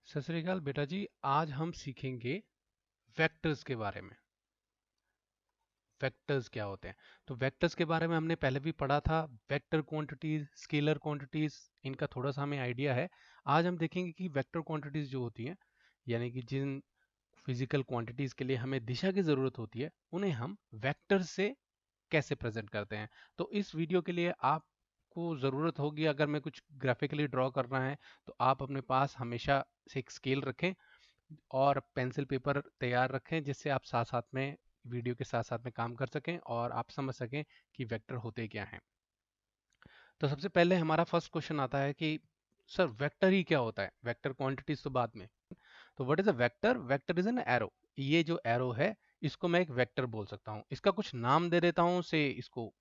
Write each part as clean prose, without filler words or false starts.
सत श्री अकाल बेटा जी। आज हम सीखेंगे वेक्टर्स के बारे में। वेक्टर्स क्या होते हैं? तो वेक्टर्स के बारे में हमने पहले भी पढ़ा था। वेक्टर क्वांटिटीज, स्केलर क्वांटिटीज, इनका थोड़ा सा हमें आइडिया है। आज हम देखेंगे कि वेक्टर क्वांटिटीज जो होती हैं, यानी कि जिन फिजिकल क्वांटिटीज के लिए हमें दिशा की जरूरत होती है, उन्हें हम वेक्टर से कैसे प्रेजेंट करते हैं। तो इस वीडियो के लिए आपको ज़रूरत होगी, अगर मैं कुछ ग्राफिकली ड्रॉ करना है तो आप अपने पास हमेशा से एक स्केल रखें और पेंसिल पेपर तैयार रखें, जिससे आप साथ साथ में वीडियो के साथ साथ में काम कर सकें और आप समझ सकें कि वेक्टर होते क्या हैं। तो सबसे पहले हमारा फर्स्ट क्वेश्चन आता है कि सर वेक्टर ही क्या होता है? वेक्टर क्वांटिटीज तो बाद में। तो what is a vector? Vector is an arrow. ये जो एरो है, इसको मैं एक वेक्टर बोल सकता हूँ। इसका कुछ नाम दे देता हूँ, से इसको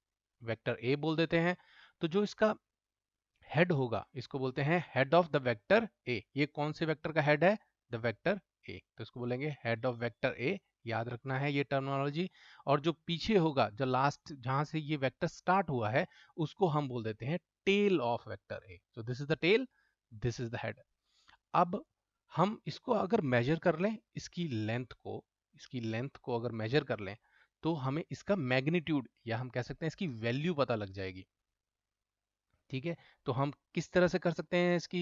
वेक्टर ए बोल देते हैं। तो जो इसका हेड होगा, इसको बोलते हैं head of the vector A. ये कौन से वेक्टर का हेड है? The vector A. तो इसको बोलेंगे हेड ऑफ वेक्टर ए। याद रखना है ये टर्मिनोलॉजी। और जो पीछे होगा, जो लास्ट जहां से ये वेक्टर स्टार्ट हुआ है, उसको हम बोल देते हैं tail of vector A. So this is the tail, this is the head. अब हम इसको अगर मेजर कर लें, इसकी लेंथ को अगर मेजर कर लें, तो हमें इसका मैग्नीट्यूड, या हम कह सकते हैं इसकी वैल्यू पता लग जाएगी। ठीक है, तो हम किस तरह से कर सकते हैं इसकी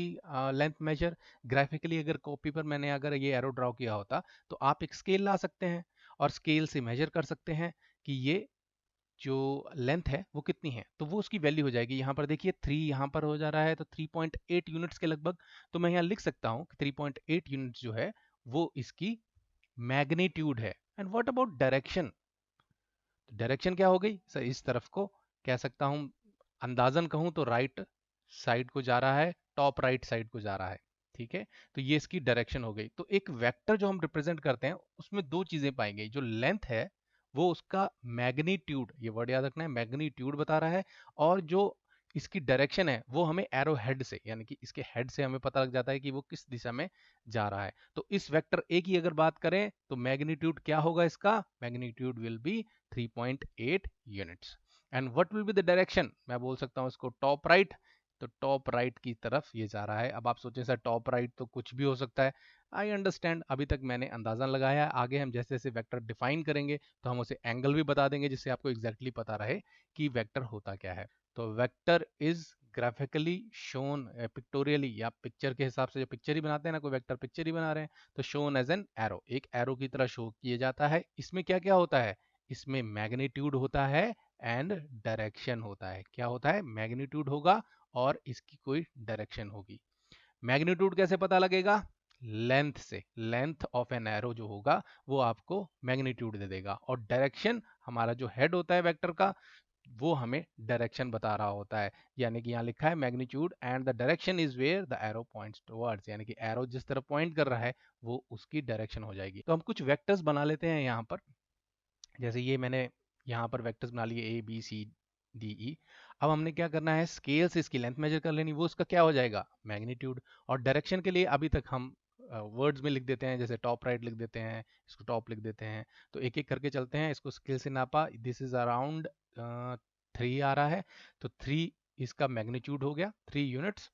लेंथ मेजर? ग्राफिकली अगर कॉपी पर मैंने अगर ये एरो ड्रॉ किया होता, तो आप एक स्केल ला सकते हैं और स्केल से मेजर कर सकते हैं कि ये जो लेंथ है वो कितनी है। तो वो उसकी वैल्यू हो जाएगी। यहाँ पर देखिए 3 यहाँ पर हो जा रहा है, तो 3.8 यूनिट्स के लगभग। तो मैं यहाँ लिख सकता हूँ कि 3.8 यूनिट्स जो है वो इसकी मैग्नीट्यूड है। And what about direction? Direction क्या हो गई सर? इस तरफ को कह सकता हूं, अंदाजन कहूं तो राइट साइड को जा रहा है, टॉप राइट साइड को जा रहा है। ठीक है, तो ये इसकी डायरेक्शन हो गई। तो एक वेक्टर जो हम रिप्रेजेंट करते हैं, उसमें दो चीजें पाई गई। जो लेंथ है वो उसका मैग्नीट्यूड, ये वर्ड याद रखना है, मैग्नीट्यूड बता रहा है। और जो इसकी डायरेक्शन है वो हमें एरो हेड से, यानी कि इसके हेड से हमें पता लग जाता है कि वो किस दिशा में जा रहा है। तो इस वेक्टर ए की अगर बात करें तो मैग्नीट्यूड क्या होगा इसका? Magnitude will be 3.8 units. And what will be the direction? मैं बोल सकता हूँ इसको टॉप राइट। तो टॉप राइट की तरफ ये जा रहा है। अब आप सोचें सर टॉप राइट तो कुछ भी हो सकता है। आई अंडरस्टैंड, अभी तक मैंने अंदाजा लगाया है। आगे हम जैसे जैसे वेक्टर डिफाइन करेंगे तो हम उसे एंगल भी बता देंगे, जिससे आपको एग्जैक्टली पता रहे कि वेक्टर होता क्या है। तो vector is graphically shown pictorially, या पिक्चर के हिसाब से जो पिक्चर ही बनाते हैं ना, कोई वेक्टर पिक्चर ही बना रहे हैं, तो शोन एज एन एरो, एक एरो की तरह शो किया जाता है। इसमें क्या क्या होता है? इसमें मैग्नीट्यूड होता है एंड डायरेक्शन होता है। क्या होता है? मैग्नीट्यूड होगा और इसकी कोई डायरेक्शन होगी। मैग्नीट्यूड कैसे पता लगेगा? लेंथ से। लेंथ ऑफ एन एरो जो होगा वो आपको मैग्नीट्यूड दे देगा। और डायरेक्शन, हमारा जो हेड होता है वेक्टर का, वो हमें डायरेक्शन बता रहा होता है। यानी कि यहाँ लिखा है magnitude and the direction is where the arrow points towards, यानी कि एरो जिस तरफ पॉइंट कर रहा है वो उसकी डायरेक्शन हो जाएगी। तो हम कुछ वेक्टर्स बना लेते हैं यहाँ पर। जैसे ये मैंने यहाँ पर वेक्टर्स बना लिए A B C D E. अब हमने क्या करना है? स्केल से इसकी लेंथ मेजर कर लेनी, वो उसका क्या हो जाएगा? मैग्नीट्यूड। और डायरेक्शन के लिए अभी तक हम वर्ड्स में लिख देते हैं, जैसे टॉप राइट लिख देते हैं, इसको टॉप लिख देते हैं। तो एक एक करके चलते हैं। इसको स्केल से नापा, दिस इज अराउंड 3 आ रहा है। तो 3 इसका मैग्नीट्यूड हो गया, 3 यूनिट्स।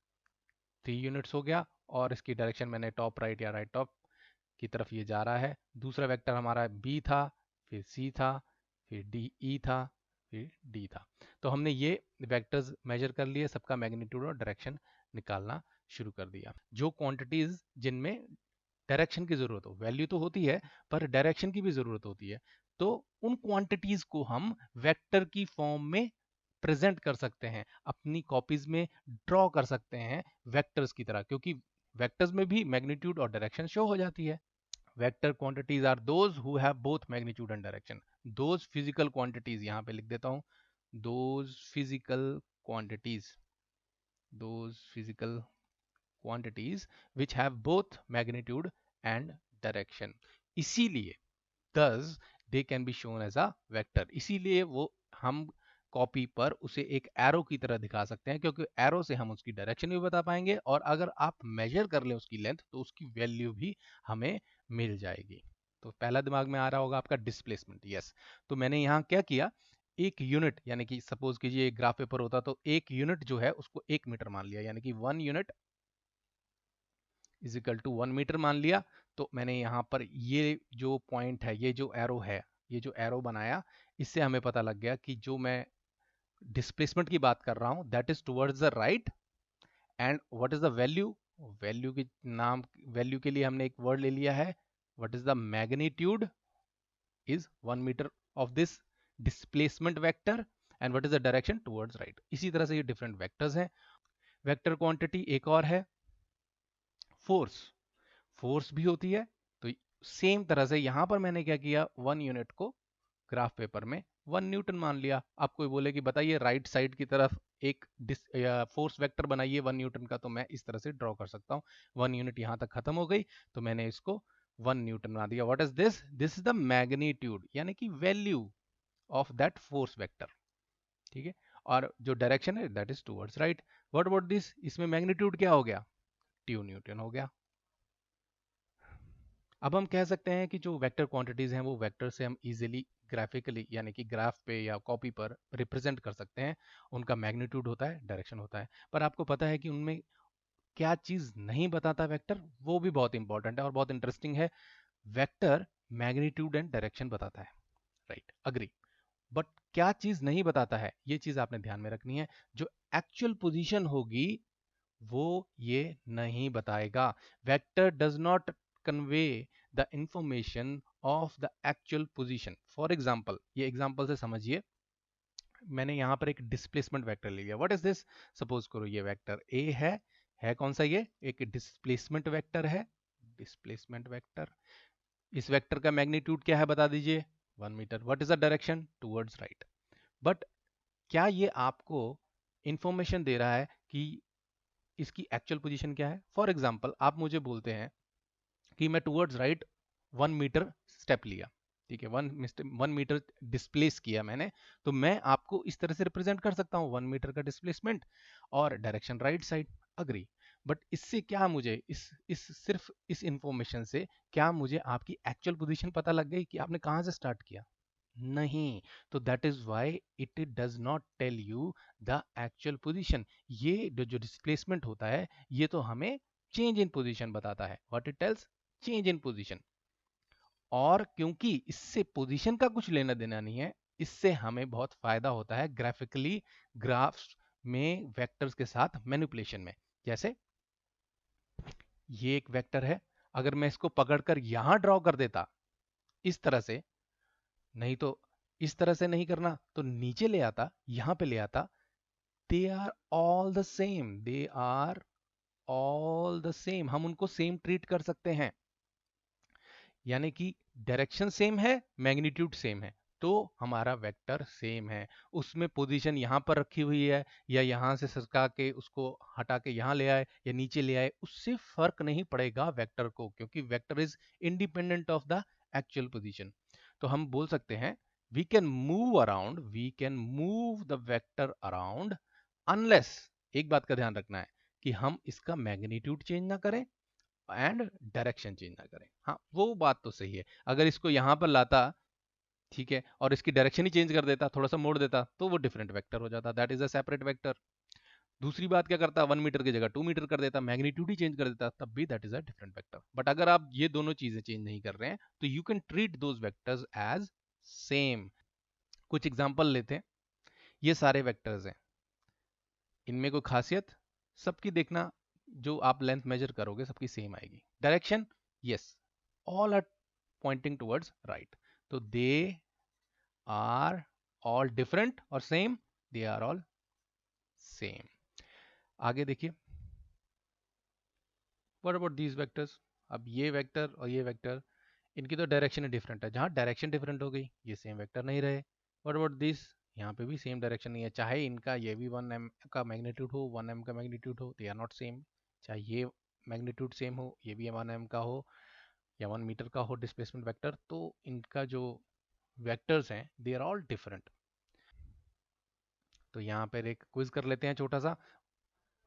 3 यूनिट्स हो गया। और इसकी डायरेक्शन मैंने टॉप राइट या राइट टॉप की तरफ ये जा रहा है। दूसरा वेक्टर हमारा बी था, फिर सी था, फिर डी ई था, फिर डी था। तो हमने ये वेक्टर्स मेजर कर लिए, सबका मैग्नीट्यूड और डायरेक्शन निकालना शुरू कर दिया। जो क्वांटिटीज जिनमें डायरेक्शन की जरूरत हो, वैल्यू तो होती है पर डायरेक्शन की भी जरूरत होती है, तो उन क्वांटिटीज को हम वेक्टर की फॉर्म में प्रेजेंट कर सकते हैं, अपनी कॉपीज में ड्रॉ कर सकते हैं वेक्टर्स की तरह, क्योंकि वेक्टर्स में भी मैग्नीट्यूड और डायरेक्शन शो हो जाती है। Vector quantities are those who have both magnitude and direction. Those physical quantities, यहाँ पे लिख देता हूँ, those physical quantities, those physical quantities which have both magnitude and direction। इसीलिए thus they can be shown as a vector। इसीलिए वो हम copy पर उसे एक एरो की तरह दिखा सकते हैं, क्योंकि एरो से हम उसकी डायरेक्शन भी बता पाएंगे, और अगर आप मेजर कर लें उसकी लेंथ तो उसकी वैल्यू भी हमें मिल जाएगी। तो पहला दिमाग में आ रहा होगा आपका डिस्प्लेसमेंट। यस, तो मैंने यहाँ क्या किया, एक यूनिट, यानी कि सपोज कीजिए एक ग्राफ पेपर होता तो एक यूनिट जो है उसको 1 मीटर मान लिया, यानी कि 1 unit is equal to 1 metre मान लिया। तो मैंने यहाँ पर ये जो पॉइंट है, ये जो एरो है, ये जो एरो बनाया, इससे हमें पता लग गया कि जो मैं डिस्प्लेसमेंट की बात कर रहा हूँ that is towards the right. And what is the value, value की नाम, वैल्यू के लिए हमने एक वर्ड ले लिया है, what is the magnitude is 1 meter of this displacement vector and what is the direction towards right। इसी तरह से ये डिफरेंट वेक्टर्स हैं। वेक्टर क्वांटिटी एक और है फोर्स, फोर्स भी होती है। तो सेम तरह से यहां पर मैंने क्या किया, 1 यूनिट को ग्राफ पेपर में 1 न्यूटन मान लिया। आप कोई बोले कि बताइए राइट साइड की तरफ एक फोर्स वेक्टर बनाइए 1 न्यूटन का, तो मैं इस तरह से ड्रॉ कर सकता हूँ। 1 यूनिट यहां तक खत्म हो गई तो मैंने इसको 1 न्यूटन बना दिया। What is this, this is the magnitude यानी कि value of that force vector. ठीक है, और जो डायरेक्शन है that is towards right. What about this, इसमें मैग्नीट्यूड क्या हो गया, 2 न्यूटन हो गया। अब हम कह सकते हैं कि जो वेक्टर क्वांटिटीज हैं वो वेक्टर से हम इजीली ग्राफिकली यानी कि ग्राफ पे या कॉपी पर रिप्रेजेंट कर सकते हैं। उनका मैग्नीट्यूड होता है, डायरेक्शन होता है। पर आपको पता है कि उनमें क्या चीज नहीं बताता वेक्टर, वो भी बहुत इंपॉर्टेंट है और बहुत इंटरेस्टिंग है। वेक्टर मैग्नीट्यूड एंड डायरेक्शन बताता है, राइट, अग्री। बट क्या चीज नहीं बताता है, ये चीज आपने ध्यान में रखनी है। जो एक्चुअल पोजीशन होगी वो ये नहीं बताएगा। Vector does not convey the information of the actual position. For example, ये एग्जाम्पल से समझिए। मैंने यहां पर एक डिस्प्लेसमेंट वेक्टर ले लिया। व्हाट इज दिस, सपोज करो ये वेक्टर ए है कौन सा, ये एक डिस्प्लेसमेंट वेक्टर है, डिस्प्लेसमेंट वेक्टर। इस वेक्टर का मैग्नीट्यूड क्या है बता दीजिए, 1 metre. What is the direction, towards right. But क्या ये आपको इंफॉर्मेशन दे रहा है कि इसकी एक्चुअल पोजीशन क्या है। फॉर एग्जाम्पल आप मुझे बोलते हैं कि मैं टुवर्ड्स राइट 1 मीटर स्टेप लिया, ठीक है, 1 मीटर डिस्प्लेस किया मैंने, तो मैं आपको इस तरह से रिप्रेजेंट कर सकता हूँ 1 मीटर का डिस्प्लेसमेंट और direction right side, agree. But इससे क्या मुझे इस सिर्फ इस इंफॉर्मेशन से क्या मुझे आपकी एक्चुअल पोजीशन पता लग गई कि आपने कहाँ से स्टार्ट किया, नहीं। तो that is why it does not tell you the actual position. ये जो डिस्प्लेसमेंट होता है ये तो हमें चेंज इन पोजीशन बताता है, what it tells, change in position. और क्योंकि इससे पोजीशन का कुछ लेना देना नहीं है, इससे हमें बहुत फायदा होता है ग्राफिकली, ग्राफ्स में वेक्टर्स के साथ मैनिपुलेशन में। जैसे ये एक वेक्टर है, अगर मैं इसको पकड़कर यहां ड्रॉ कर देता इस तरह से, नहीं तो इस तरह से नहीं करना तो नीचे ले आता, यहां पे ले आता, they are all the same, they are all the same, हम उनको सेम ट्रीट कर सकते हैं। यानी कि डायरेक्शन सेम है, मैग्नीट्यूड सेम है, तो हमारा वेक्टर सेम है। उसमें पोजीशन यहां पर रखी हुई है या यहां से सरका के उसको हटा के यहां ले आए या नीचे ले आए, उससे फर्क नहीं पड़ेगा वेक्टर को, क्योंकि vector is independent of the actual position. तो हम बोल सकते हैं we can move around, we can move the vector around unless, एक बात का ध्यान रखना है कि हम इसका मैग्नीट्यूड चेंज ना करें एंड डायरेक्शन चेंज ना करें। हाँ वो बात तो सही है, अगर इसको यहां पर लाता, ठीक है, और इसकी डायरेक्शन ही चेंज कर देता, थोड़ा सा मोड़ देता, तो वो डिफरेंट वेक्टर हो जाता, that is a separate vector. दूसरी बात क्या करता, 1 मीटर की जगह 2 मीटर कर देता, मैग्नीट्यूड ही चेंज कर देता, तब भी that is a different vector. But अगर आप ये दोनों चीजें चेंज नहीं कर रहे हैं तो you can treat those vectors as same. कुछ एग्जांपल लेते हैं, ये सारे वेक्टर्स हैं, इनमें कोई खासियत, सबकी देखना, जो आप लेंथ मेजर करोगे सबकी सेम आएगी। Direction, yes, all are pointing towards right, तो दे आर ऑल डिफरेंट और same, they are all same. आगे देखिए, व्हाट अबाउट दीज वेक्टर्स। अब ये वेक्टर और ये वेक्टर, इनकी तो डायरेक्शन डिफरेंट है, जहां डायरेक्शन डिफरेंट हो गई ये सेम वेक्टर नहीं रहे। व्हाट अबाउट दिस, यहाँ पे भी सेम डायरेक्शन नहीं है, चाहे इनका ये भी 1 m का मैग्नीट्यूड हो, 1 m का मैग्नीट्यूड हो, दे आर नॉट सेम। चाहे ये मैग्नीट्यूड सेम हो, ये भी 1 m का हो या 1 मीटर का हो डिस्प्लेसमेंट वेक्टर, तो इनका जो वेक्टर्स हैं दे आर ऑल डिफरेंट। तो यहाँ पर एक क्विज कर लेते हैं छोटा सा,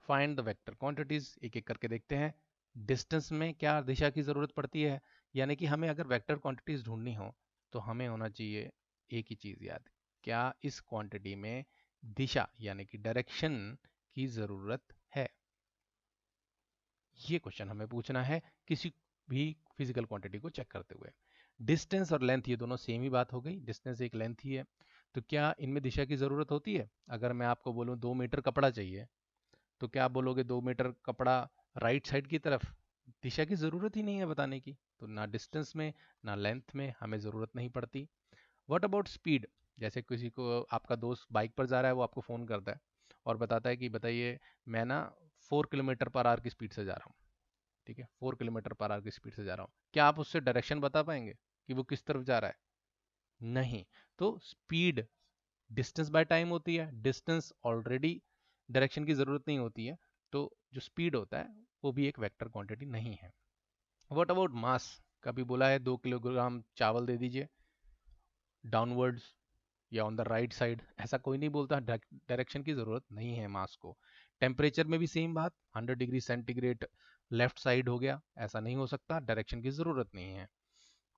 फाइंड द वेक्टर क्वांटिटीज, एक एक करके देखते हैं। डिस्टेंस में क्या दिशा की जरूरत पड़ती है, यानी कि हमें अगर वेक्टर क्वांटिटीज ढूंढनी हो तो हमें होना चाहिए एक ही चीज याद, क्या इस क्वांटिटी में दिशा यानी कि डायरेक्शन की जरूरत है। ये क्वेश्चन हमें पूछना है किसी भी फिजिकल क्वांटिटी को चेक करते हुए। डिस्टेंस और लेंथ ये दोनों सेम ही बात हो गई, डिस्टेंस एक लेंथ ही है। तो क्या इनमें दिशा की ज़रूरत होती है? अगर मैं आपको बोलूँ 2 मीटर कपड़ा चाहिए, तो क्या आप बोलोगे 2 मीटर कपड़ा राइट साइड की तरफ? दिशा की ज़रूरत ही नहीं है बताने की। तो ना डिस्टेंस में ना लेंथ में हमें ज़रूरत नहीं पड़ती। What about speed? जैसे किसी को, आपका दोस्त बाइक पर जा रहा है, वो आपको फ़ोन करता है और बताता है कि बताइए मैं ना 4 किलोमीटर पर आवर की स्पीड से जा रहा हूँ। ठीक है, 4 किलोमीटर पर आवर की स्पीड से जा रहा हूँ। क्या आप उससे डायरेक्शन बता पाएंगे कि वो किस तरफ जा रहा है? नहीं। तो स्पीड डिस्टेंस बाय टाइम होती है, डिस्टेंस ऑलरेडी डायरेक्शन की ज़रूरत नहीं होती है। तो जो स्पीड होता है वो भी एक वेक्टर क्वांटिटी नहीं है। What about mass? कभी बोला है 2 किलोग्राम चावल दे दीजिए डाउनवर्ड्स या ऑन द राइट साइड? ऐसा कोई नहीं बोलता, डायरेक्शन की जरूरत नहीं है मास को। टेम्परेचर में भी सेम बात, 100 डिग्री सेंटीग्रेड लेफ्ट साइड हो गया, ऐसा नहीं हो सकता, डायरेक्शन की जरूरत नहीं है।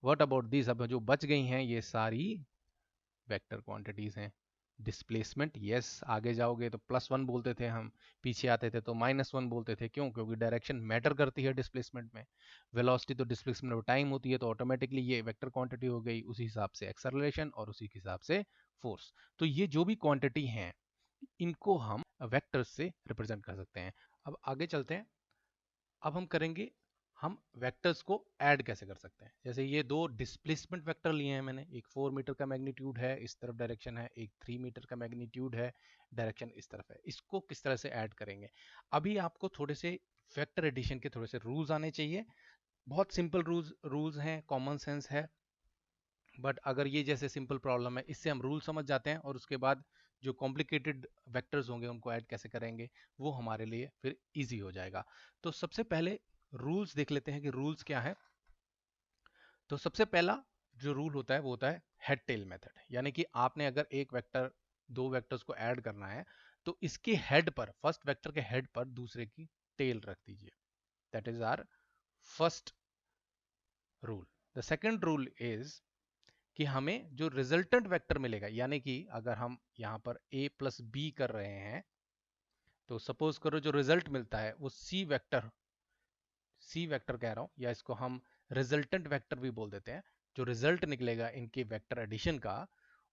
What about this? अब जो बच गई हैं ये सारी वेक्टर क्वांटिटीज हैं। डिस्प्लेसमेंट, यस, आगे जाओगे तो +1 बोलते थे हम, पीछे आते थे तो -1 बोलते थे। क्यों? क्योंकि डायरेक्शन मैटर करती है डिस्प्लेसमेंट में। वेलोसिटी तो डिस्प्लेसमेंट में टाइम होती है, तो ऑटोमेटिकली ये वेक्टर क्वांटिटी हो गई। उसी हिसाब से एक्सेलरेशन और उसी के हिसाब से फोर्स। तो ये जो भी क्वांटिटी हैं इनको हम वेक्टर्स से रिप्रेजेंट कर सकते हैं। अब आगे चलते हैं। अब हम करेंगे, हम वेक्टर्स को ऐड कैसे कर सकते हैं। जैसे ये दो डिस्प्लेसमेंट वेक्टर लिए हैं मैंने, एक 4 मीटर का मैग्नीट्यूड है, इस तरफ डायरेक्शन है, एक 3 मीटर का मैग्नीट्यूड है, डायरेक्शन इस तरफ है। इसको किस तरह से ऐड करेंगे? अभी आपको थोड़े से वेक्टर एडिशन के थोड़े से रूल्स आने चाहिए। बहुत सिंपल रूल्स रूल्स हैं, कॉमन सेंस है। बट अगर ये जैसे सिंपल प्रॉब्लम है, इससे हम रूल समझ जाते हैं और उसके बाद जो कॉम्प्लिकेटेड वेक्टर्स होंगे उनको ऐड कैसे करेंगे वो हमारे लिए फिर इजी हो जाएगा। तो सबसे पहले रूल्स देख लेते हैं कि रूल्स क्या है। तो सबसे पहला जो रूल होता है वो होता है हेड टेल मेथड। यानी कि आपने अगर एक वेक्टर, दो वेक्टर्स को ऐड करना है तो इसके हेड पर, फर्स्ट वेक्टर के हेड पर दूसरे की टेल रख दीजिए। That is our first rule. The second rule is कि हमें जो रिजल्टेंट वेक्टर मिलेगा, यानी कि अगर हम यहां पर a प्लस बी कर रहे हैं तो सपोज करो जो रिजल्ट मिलता है वो सी वेक्टर कह रहा हूं, या इसको हम रिजल्टेंट वेक्टर भी बोल देते हैं। जो रिजल्ट निकलेगा इनके वेक्टर एडिशन का,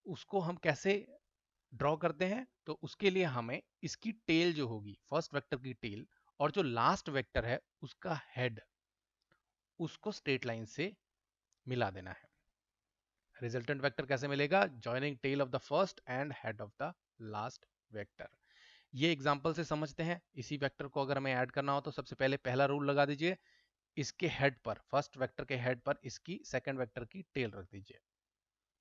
उसको हम कैसे ड्रॉ करते हैं? तो उसके लिए हमें इसकी टेल जो होगी, फर्स्ट वेक्टर की टेल, और जो लास्ट वेक्टर है उसका हेड, उसको स्ट्रेट लाइन से मिला देना है। रिजल्टेंट वेक्टर कैसे मिलेगा? Joining tail of the first and head of the last vector. ये एग्जांपल से समझते हैं। इसी वेक्टर को अगर हमें ऐड करना हो तो सबसे पहले पहला रूल लगा दीजिए, इसके हेड पर, फर्स्ट वेक्टर के हेड पर इसकी सेकंड वेक्टर की टेल रख दीजिए।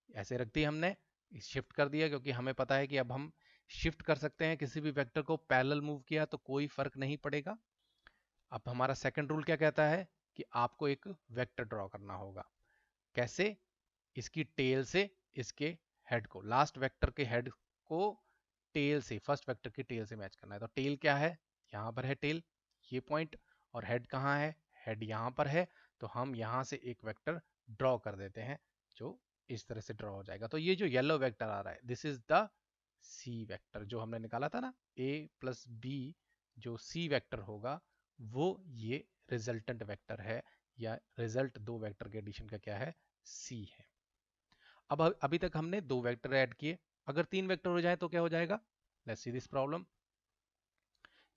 ऐसे रख दी हमने, शिफ्ट कर दिया, क्योंकि हमें पता है कि अब हम शिफ्ट कर सकते हैं। किसी भी वेक्टर को पैरेलल मूव किया तो कोई फर्क नहीं पड़ेगा। अब हमारा सेकंड रूल क्या कहता है कि आपको एक वेक्टर ड्रॉ करना होगा। कैसे? इसकी टेल से इसके हेड को, लास्ट वेक्टर के हेड को टेल से, फर्स्ट वेक्टर की टेल से मैच करना है। तो टेल क्या है? यहां पर है टेल, ये पॉइंट। और हेड कहाँ है? हेड यहां पर है। तो हम यहां से एक वेक्टर ड्रॉ कर देते हैं जो इस तरह से ड्रॉ हो जाएगा। तो ये जो येलो वेक्टर आ रहा है, this is the C vector जो हमने निकाला था ना, a प्लस बी, जो सी वेक्टर होगा वो ये रिजल्टेंट वेक्टर है, या रिजल्ट दो वेक्टर के एडिशन का क्या है? सी है। अब अभी तक हमने दो वेक्टर ऐड किए, अगर तीन वेक्टर हो जाए तो क्या हो जाएगा? Let's see this problem.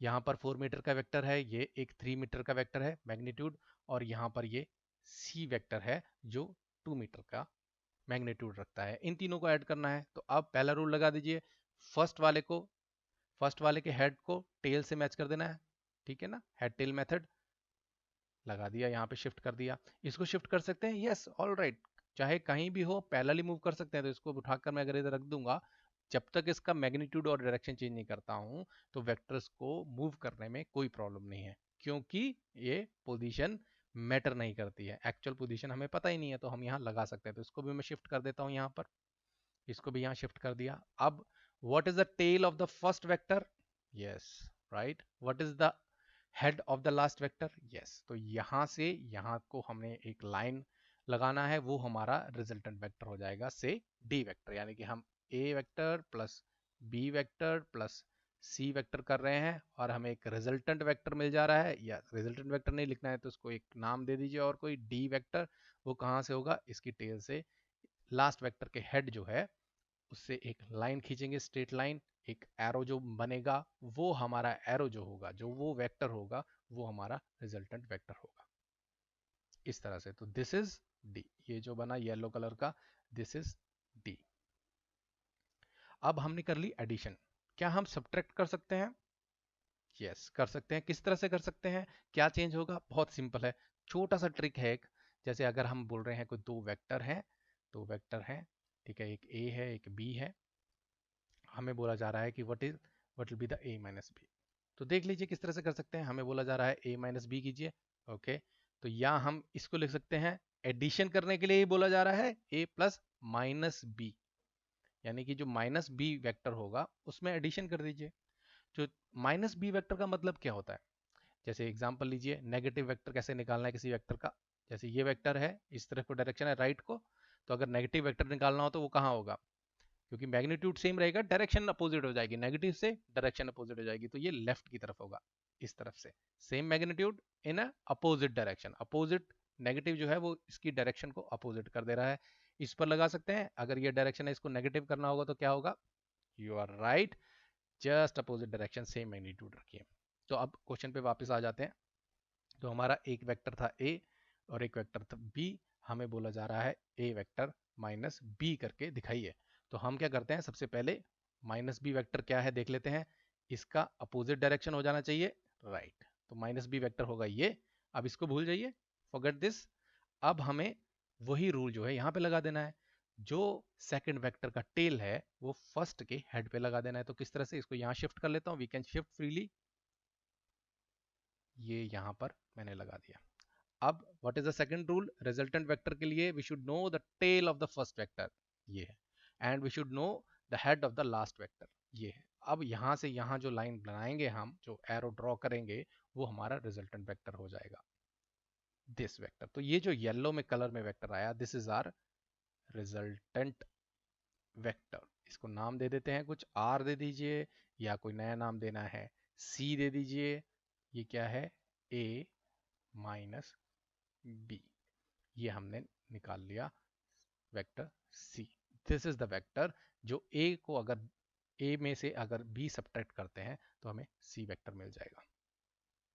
यहाँ पर 4 मीटर का वेक्टर है, ये एक 3 मीटर का वेक्टर है मैग्नीट्यूड, और यहाँ पर ये सी वेक्टर है जो 2 मीटर का मैग्नीट्यूड रखता है। इन तीनों को ऐड करना है। तो अब पहला रूल लगा दीजिए, फर्स्ट वाले को, फर्स्ट वाले के हेड को टेल से मैच कर देना है। ठीक है ना, हेड टेल मेथड लगा दिया, यहाँ पे शिफ्ट कर दिया। इसको शिफ्ट कर सकते हैं, यस, ऑल राइट, चाहे कहीं भी हो पैरेलली मूव कर सकते हैं। तो इसको उठाकर मैं अगर इधर रख दूंगा, जब तक इसका मैग्नीट्यूड और डायरेक्शन चेंज नहीं करता हूं तो वेक्टर्स को मूव करने में कोई प्रॉब्लम नहीं है, क्योंकि ये पोजीशन मैटर नहीं करती है। एक्चुअल पोजीशन हमें पता ही नहीं है, तो हम यहाँ लगा सकते हैं। तो इसको भी मैं शिफ्ट कर देता हूँ यहाँ पर, इसको भी यहाँ शिफ्ट कर दिया। अब what is the tail of the first vector? Yes, right. What is the head of the last vector? Yes. तो यहां से यहां को हमने एक लाइन लगाना है, वो हमारा रिजल्टेंट वेक्टर हो जाएगा से डी वेक्टर। यानी कि हम A vector plus B vector plus C vector कर रहे हैं और हमें एक रिजल्टेंट वेक्टर मिल जा रहा है, या रिजल्टेंट वेक्टर नहीं लिखना है तो उसको एक नाम दे दीजिए और कोई डी वेक्टर। वो कहाँ से होगा, इसकी टेल से लास्ट वेक्टर के हेड जो है उससे एक लाइन खींचेंगे, स्ट्रेट लाइन, एक एरो जो बनेगा वो हमारा एरो जो होगा, जो वो वेक्टर होगा वो हमारा रिजल्टेंट वेक्टर होगा, इस तरह से। तो दिस इज डी, ये जो बना येलो कलर का, दिस इज डी। अब हमने कर ली एडिशन, क्या हम सब्ट्रैक्ट कर सकते हैं? यस, कर सकते हैं। किस तरह से कर सकते हैं, क्या चेंज होगा? बहुत सिंपल है, छोटा सा ट्रिक है एक। जैसे अगर हम बोल रहे हैं कोई दो वेक्टर हैं, दो वेक्टर हैं, ठीक है, एक ए है एक बी है, हमें बोला जा रहा है कि what will be the A minus B. तो देख लीजिए किस तरह से कर सकते हैं। हमें बोला जा रहा है ए माइनस बी कीजिए, ओके। तो या हम इसको लिख सकते हैं, एडिशन करने के लिए ही बोला जा रहा है ए प्लस माइनस बी, यानी कि जो माइनस बी वेक्टर होगा उसमें एडिशन कर दीजिए। जो माइनस बी वेक्टर का मतलब क्या होता है, जैसे एग्जांपल लीजिए, नेगेटिव वेक्टर कैसे निकालना है किसी वेक्टर का। जैसे ये वेक्टर है, इस तरफ को डायरेक्शन है राइट को, तो अगर नेगेटिव वेक्टर निकालना हो तो वो कहाँ होगा, क्योंकि मैग्नीट्यूड सेम रहेगा, डायरेक्शन अपोजिट हो जाएगी, नेगेटिव से डायरेक्शन अपोजिट हो जाएगी, तो ये लेफ्ट की तरफ होगा, इस तरफ से। सेम मैग्नीट्यूड इन अ अपोजिट डायरेक्शन, अपोजिट नेगेटिव जो है वो इसकी डायरेक्शन को अपोजिट कर दे रहा है। इस पर लगा सकते हैं, अगर ये डायरेक्शन है इसको नेगेटिव करना होगा तो क्या होगा, you are right, just opposite direction, same magnitude रखिए। तो अब क्वेश्चन पे वापस आ जाते हैं। तो हमारा एक वेक्टर था ए और एक वेक्टर था बी, हमें बोला जा रहा है ए वेक्टर माइनस बी करके दिखाइए। तो हम क्या करते हैं, सबसे पहले माइनस बी वेक्टर क्या है देख लेते हैं। इसका अपोजिट डायरेक्शन हो जाना चाहिए राइट, तो माइनस बी वेक्टर होगा ये। अब इसको भूल जाइए, फॉरगेट दिस। अब हमें वही रूल जो है यहाँ पे लगा देना है, जो सेकंड वेक्टर का टेल है वो फर्स्ट के हेड पे लगा देना है। तो किस तरह से, इसको यहाँ शिफ्ट कर लेता हूँ, वी कैन शिफ्ट फ्रीली, ये यहाँ पर मैंने लगा दिया। अब what is the second rule, resultant vector के लिए we should know the tail of the first vector, ये है, and we should know the head of the last vector, ये है। अब यहाँ से यहाँ जो लाइन बनाएंगे, हम जो एरो ड्रॉ करेंगे वो हमारा रिजल्टेंट वेक्टर हो जाएगा, दिस वेक्टर। तो ये जो येलो में कलर में वेक्टर आया, this is are resultant vector. इसको नाम दे देते हैं, कुछ आर दे दीजिए, या कोई नया नाम देना है सी दे दीजिए। ये क्या है, ए माइनस बी, ये हमने निकाल लिया vector C. This is the vector जो ए को, अगर ए में से अगर बी सब्ट्रैक्ट करते हैं तो हमें सी वेक्टर मिल जाएगा।